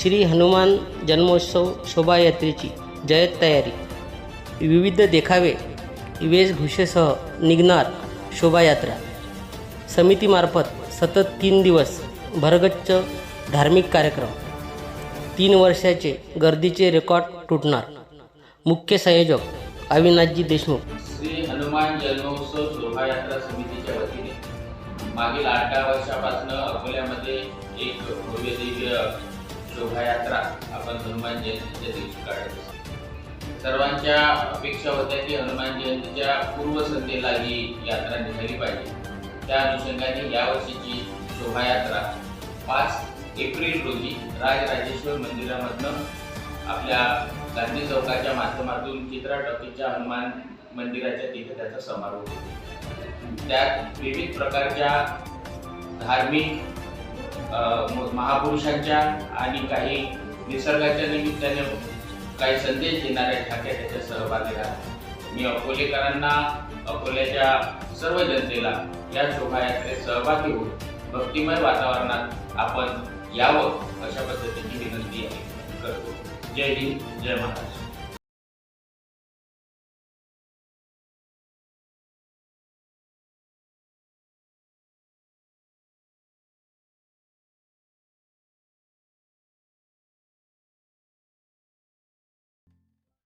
श्री हनुमान जन्मोत्सव शोभायात्रेची जय्यत तयारी. विविध देखावे वेशभूषेसह निघणार शोभायात्रा. समितीमार्फत सतत 3 दिवस भरगच्च धार्मिक कार्यक्रम. 3 वर्षाचे गर्दीचे रेकॉर्ड तुटणार. मुख्य संयोजक अविनाशजी देशमुख. श्री हनुमान जन्मोत्सव शोभायात्रा समितीच्या वतीने मागील 8 वर्षापासून अकोल्यामध्ये एक भव्य दिव्य शोभायात्रा आपण हनुमान जयंतीच्या दिवशी काढत असतो. सर्वांच्या अपेक्षा होत्या की हनुमान जयंतीच्या पूर्वसंध्येला ही यात्रा निघाली पाहिजे. त्या अनुषंगाने यावर्षीची शोभायात्रा 5 एप्रिल रोजी राजराजेश्वर मंदिरामधनं आपल्या गांधी चौकाच्या माध्यमातून चित्रा टॉकीजच्या हनुमान मंदिराच्या तिथे त्याचा समारोप होतो. त्यात विविध प्रकारच्या धार्मिक महापुरुषांच्या आणि काही निसर्गाच्या निमित्ताने काही संदेश देणाऱ्या ठाक्या त्याच्या सहभागी राहतात. मी अकोलेकरांना, अकोल्याच्या सर्व जनतेला या शोभायात्रेत सहभागी होऊन भक्तिमय वातावरणात आपण यावं अशा पद्धतीची विनंती करतो. जय हिंद, जय महाराष्ट्र.